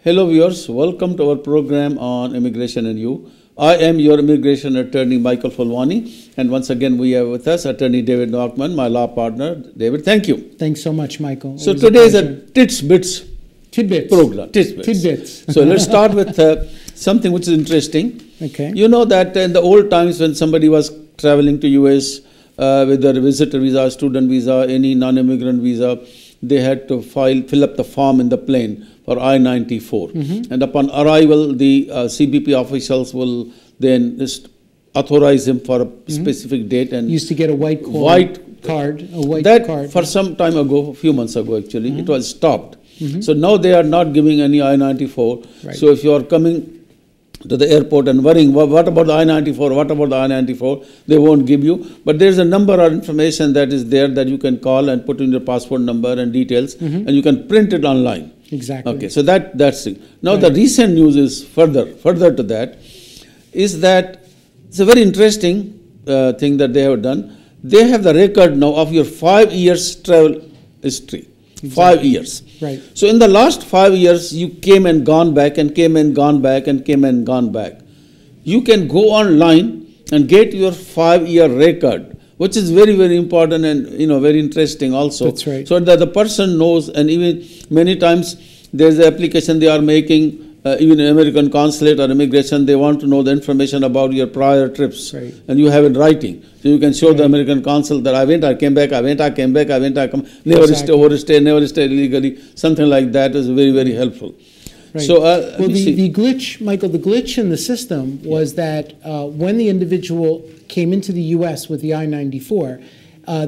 Hello viewers, welcome to our program on Immigration and You. I am your immigration attorney Michael Fulwani, and once again we have with us attorney David Nockman, my law partner. David, thank you. Thanks so much, Michael. So today is a Tidbits program. Tidbits. So let's start with something which is interesting. Okay. You know that in the old times when somebody was traveling to US with a visitor visa, student visa, any non-immigrant visa, they had to fill up the form in the plane for I-94. And upon arrival, the CBP officials will then just authorize him for a specific date. And used to get a white card. For some time ago, a few months ago actually, it was stopped. So now they are not giving any I-94. Right. So if you are coming to the airport and worrying, what about the I-94, what about the I-94, they won't give you. But there's a number of information that is there that you can call and put in your passport number and details, and you can print it online. Exactly. Okay, so that's it. Now the recent news is further to that, is that it's a very interesting thing that they have done. They have the record now of your 5 years travel history. Exactly. 5 years. Right. So in the last 5 years, you came and gone back and came and gone back and came and gone back. You can go online and get your 5-year record, which is very, very important and very interesting also. That's right. So that the person knows, and even many times there's an application they are making, even American consulate or immigration, they want to know the information about your prior trips. Right. And you have it in writing. So you can show the American consul that I went, I came back, I went, I came back, I went, I come, never stay, overstay, never stay illegally. Something like that is very, very helpful. Right. So, well, the glitch, Michael, the glitch in the system was that when the individual came into the U.S. with the I-94,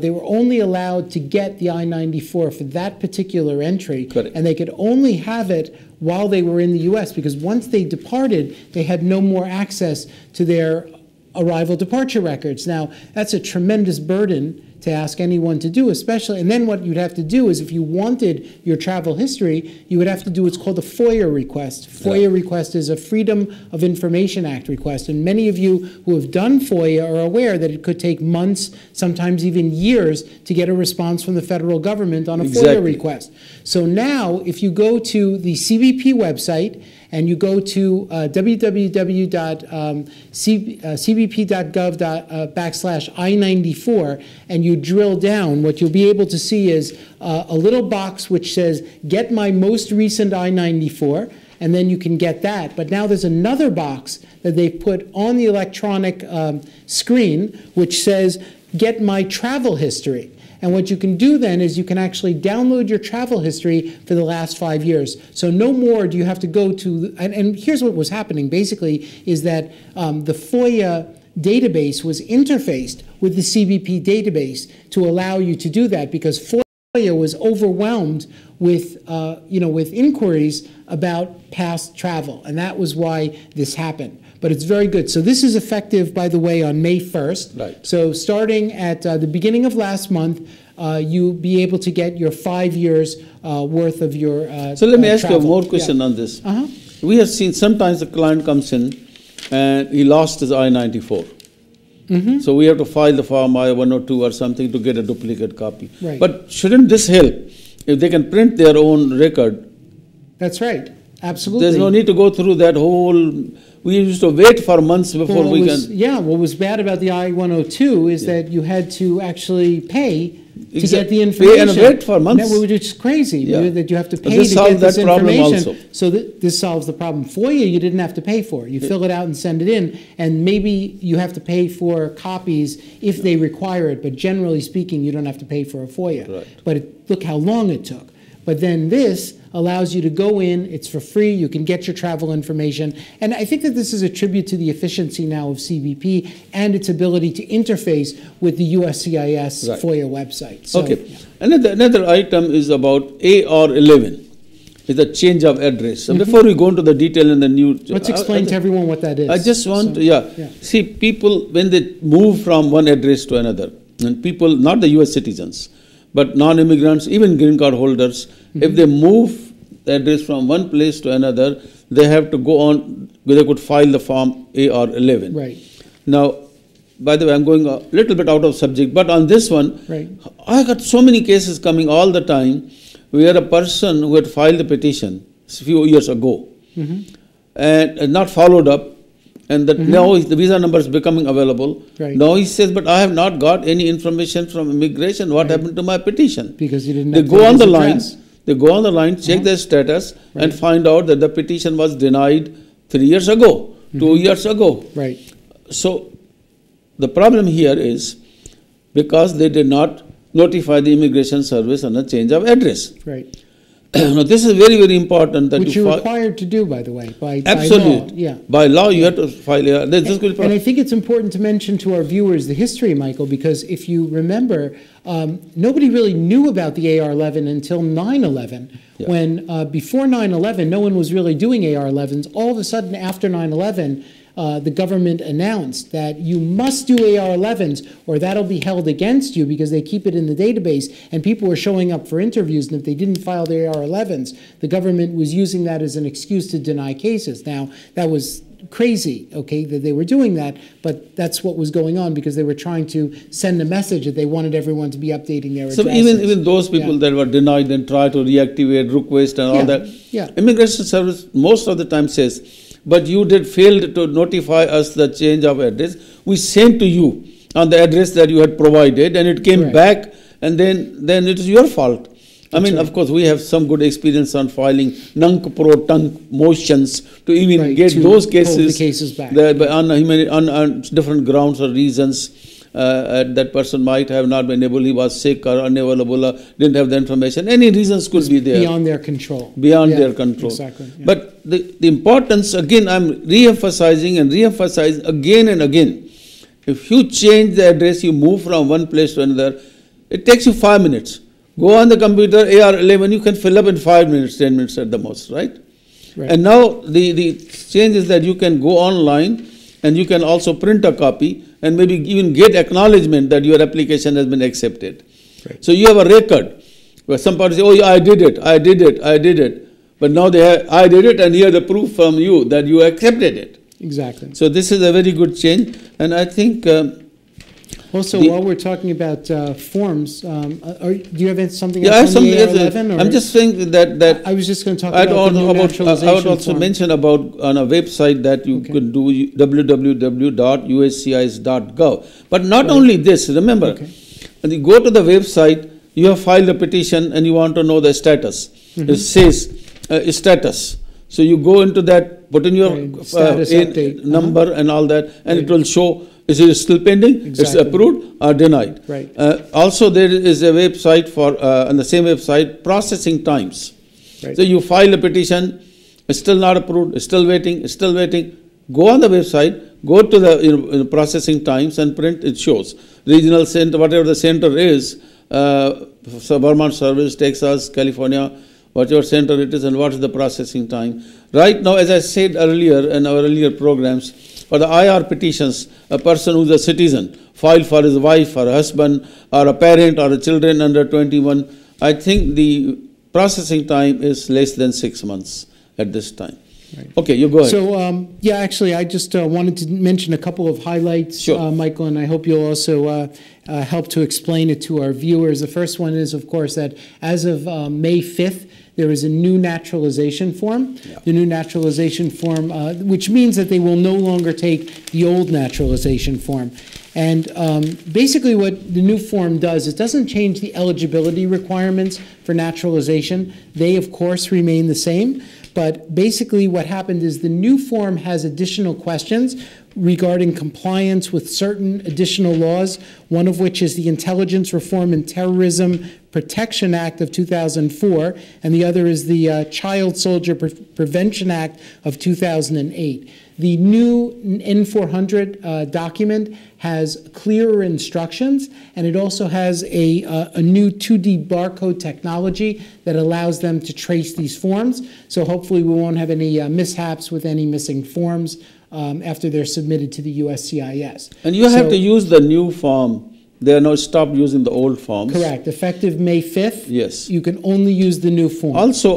they were only allowed to get the I-94 for that particular entry. Correct. And they could only have it while they were in the U.S. because once they departed, they had no more access to their arrival departure records. Now, that's a tremendous burden to ask anyone to do, especially, and then what you'd have to do is if you wanted your travel history, you would have to do what's called a FOIA request. FOIA request is a Freedom of Information Act request, and many of you who have done FOIA are aware that it could take months, sometimes even years, to get a response from the federal government on a FOIA request. So now, if you go to the CBP website, and you go to www.cbp.gov/I-94 and you drill down, what you'll be able to see is a little box which says, get my most recent I-94, and then you can get that. But now there's another box that they've put on the electronic screen which says, get my travel history. And what you can do then is you can actually download your travel history for the last 5 years. So no more do you have to go to, and here's what was happening basically is that the FOIA database was interfaced with the CBP database to allow you to do that because FOIA was overwhelmed with, with inquiries about past travel. And that was why this happened. But it's very good. So this is effective, by the way, on May 1st. Right. So starting at the beginning of last month, you'll be able to get your 5 years worth of your So let me ask you more question on this. We have seen sometimes the client comes in and he lost his I-94. So we have to file the form I-102 or something to get a duplicate copy. Right. But shouldn't this help if they can print their own record? That's right. Absolutely. There's no need to go through that whole. We used to wait for months before we can. Yeah, what was bad about the I-102 is that you had to actually pay to get the information. Pay and wait for months. Which is crazy, that you have to pay this to get this information. Also. So this solves the problem. FOIA, you didn't have to pay for. You fill it out and send it in, and maybe you have to pay for copies if they require it, but generally speaking, you don't have to pay for a FOIA. Right. But look how long it took. But then this allows you to go in, it's for free, you can get your travel information. And I think that this is a tribute to the efficiency now of CBP and its ability to interface with the USCIS FOIA website. So, okay. Another item is about AR11. It's a change of address. So before we go into the detail in the new... Let's explain to everyone what that is. I just want to, see, people, when they move from one address to another, and people, not the US citizens, but non-immigrants, even green card holders, if they move the address from one place to another, they have to go on, they could file the form AR11. Right. Now, by the way, I'm going a little bit out of subject, but on this one, I got so many cases coming all the time where a person who had filed a petition a few years ago, and not followed up. And that now the visa number is becoming available. Right. Now he says, but I have not got any information from immigration. What happened to my petition? Because you didn't They update go on his the line. address. They go on the line, check their status, and find out that the petition was denied 3 years ago, 2 years ago. Right. So the problem here is because they did not notify the immigration service on a change of address. Right. Now this is very, very important that Which you you're required to do, by the way, by absolutely. law. Yeah. By law, you have to file. This will And I think it's important to mention to our viewers the history, Michael, because if you remember, nobody really knew about the AR-11 until 9/11. Yeah. When before 9/11, no one was really doing AR-11s. All of a sudden, after 9/11, the government announced that you must do AR-11s or that'll be held against you because they keep it in the database, and people were showing up for interviews, and if they didn't file their AR-11s, the government was using that as an excuse to deny cases. Now, that was crazy, okay, that they were doing that, but that's what was going on because they were trying to send a message that they wanted everyone to be updating their addresses. So even those people that were denied and try to reactivate request and all that, immigration service most of the time says, but you did fail to notify us the change of address. We sent to you on the address that you had provided, and it came back, and then it is your fault. I mean, of course, we have some good experience on filing nunc-pro-tunc motions to even get those cases back. On different grounds or reasons. That person might have not been able, he was sick or unavailable, or didn't have the information. Any reasons could be there. Beyond their control. Beyond their control. Exactly. Yeah. But the importance, again, I'm re-emphasizing and re-emphasizing again and again. If you change the address, you move from one place to another, it takes you 5 minutes. Go on the computer, AR-11, you can fill up in 5 minutes, 10 minutes at the most, right? And now the change is that you can go online and you can also print a copy and maybe even get acknowledgement that your application has been accepted. So you have a record where some parties say, oh, yeah, I did it. But now they have, I did it, and here the proof from you that you accepted it. Exactly. So this is a very good change, and I think... also, while we're talking about forms, do you have something else on the AR-11? I'm just saying that I was just going to talk about the new naturalization I would also form. mention about on a website that you could do www.uscis.gov. But not only this, remember, when you go to the website, you have filed a petition and you want to know the status. It says status. So you go into that, put in your status update number and all that, and it will show is it still pending, it's approved or denied. Also, there is a website for, on the same website, processing times. So you file a petition, it's still not approved, it's still waiting, Go on the website, go to the processing times and print, it shows. Regional center, whatever the center is, Vermont Service, Texas, California, whatever center it is, and what is the processing time. Right now, as I said earlier in our earlier programs, for the IR petitions, a person who is a citizen filed for his wife or husband or a parent or a children under 21, I think the processing time is less than 6 months at this time. Okay, you go ahead. So, yeah, actually, I just wanted to mention a couple of highlights, Michael, and I hope you'll also help to explain it to our viewers. The first one is, of course, that as of May 5th, there is a new naturalization form. The new naturalization form, which means that they will no longer take the old naturalization form. And basically what the new form does, it doesn't change the eligibility requirements for naturalization. They, of course, remain the same. But basically what happened is the new form has additional questions regarding compliance with certain additional laws, one of which is the Intelligence Reform and Terrorism Protection Act of 2004, and the other is the Child Soldier Prevention Act of 2008. The new N400 document has clearer instructions, and it also has a new 2D barcode technology that allows them to trace these forms. So hopefully we won't have any mishaps with any missing forms after they're submitted to the USCIS. And you have to use the new form. They are now stopped using the old forms. Correct. Effective May 5th, yes, you can only use the new form. Also,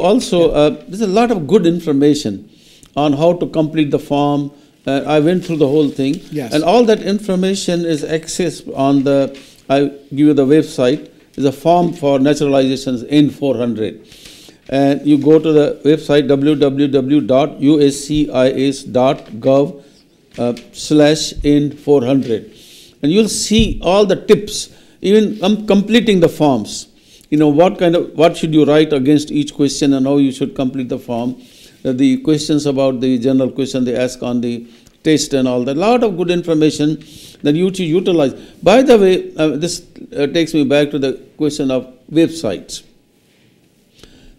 there's a lot of good information on how to complete the form. I went through the whole thing. Yes. And all that information is accessed on the, I give you the website, is a form for naturalizations N400. and you go to the website www.uscis.gov/Ind400, and you'll see all the tips, even completing the forms. What should you write against each question and how you should complete the form. The questions about the general question they ask on the test and all that. A lot of good information that you to utilize. By the way, this takes me back to the question of websites.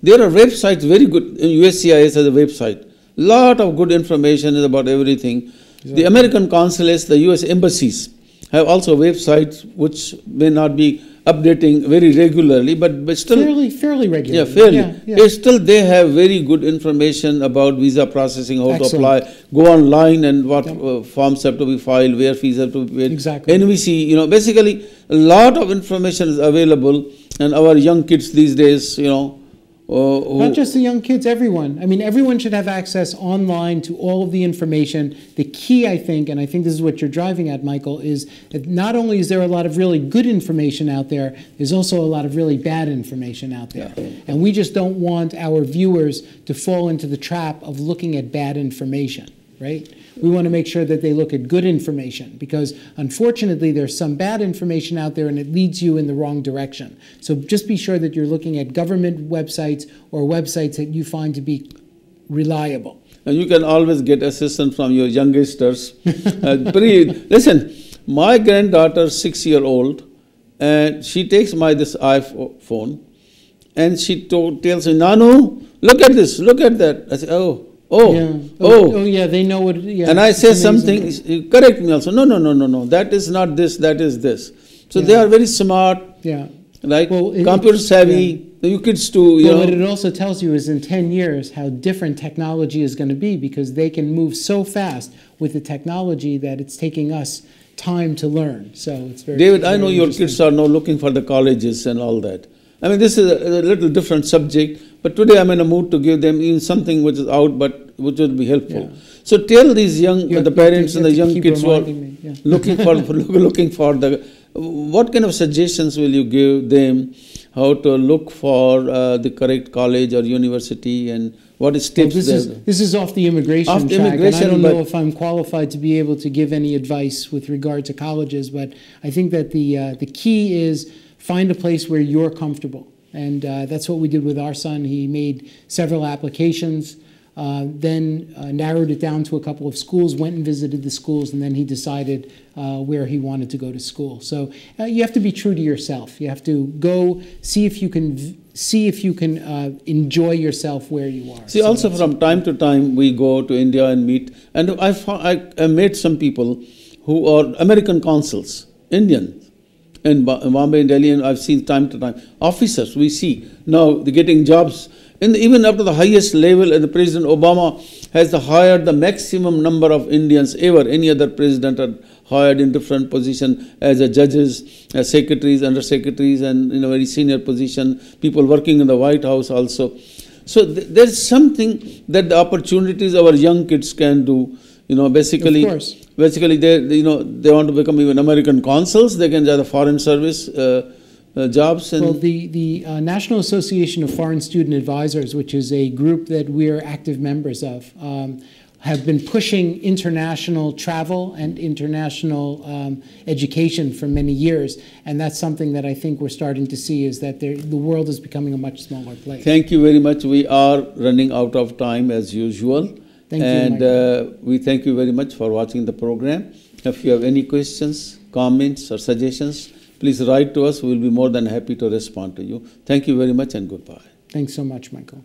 There are websites very good. USCIS has a website. Lot of good information is about everything. Exactly. The American consulates, the US embassies have also websites which may not be updating very regularly, but still fairly regularly. Yeah, fairly. Yeah. Still, they have very good information about visa processing, how to apply. Go online and what forms have to be filed, where fees have to be paid. Exactly. NVC, basically a lot of information is available, and our young kids these days, not just the young kids, everyone. I mean, everyone should have access online to all of the information. The key, I think, and I think this is what you're driving at, Michael, is that not only is there a lot of really good information out there, there's also a lot of really bad information out there. Yeah. And we just don't want our viewers to fall into the trap of looking at bad information, right? We want to make sure that they look at good information, because unfortunately there's some bad information out there and it leads you in the wrong direction. So just be sure that you're looking at government websites or websites that you find to be reliable. And you can always get assistance from your youngsters. Listen, my granddaughter, 6-year-old, and she takes this iPhone, and she tells me, Nanu, look at this, look at that. I say, oh, yeah, they know what. Yeah, and I say something, correct me also. No, that is not this, that is this. So they are very smart, right? Computer savvy. You kids too. What it also tells you is in 10 years how different technology is going to be, because they can move so fast with the technology that it's taking us time to learn. So it's very. David, I know your kids are now looking for the colleges and all that. I mean, this is a little different subject, but today I'm in a mood to give them even something which is out, but which will be helpful. Yeah. So tell these the parents and the young kids who are looking for what kind of suggestions will you give them, how to look for the correct college or university, and what is steps This is off the immigration track, and I don't know if I'm qualified to be able to give any advice with regard to colleges, but I think that the key is find a place where you're comfortable. And that's what we did with our son. He made several applications, then narrowed it down to a couple of schools, went and visited the schools, and then he decided where he wanted to go to school. So you have to be true to yourself. You have to go see if you can enjoy yourself where you are. See, also from time to time we go to India and meet, and I met some people who are American consuls, Indian. In Bombay and Delhi, and I've seen time to time officers we see now they're getting jobs, and even up to the highest level. And the President Obama has hired the maximum number of Indians ever any other president had hired in different positions as judges, as secretaries, under secretaries, and in a very senior position, people working in the White House also. So there's something that the opportunities our young kids can do. Basically they want to become even American consuls. They can do the foreign service jobs. And well, the National Association of Foreign Student Advisors, which is a group that we're active members of, have been pushing international travel and international education for many years. And that's something that I think we're starting to see, is that the world is becoming a much smaller place. Thank you very much. We are running out of time as usual. Thank you, and we thank you very much for watching the program. If you have any questions, comments, or suggestions, please write to us. We will be more than happy to respond to you. Thank you very much, and goodbye. Thanks so much, Michael.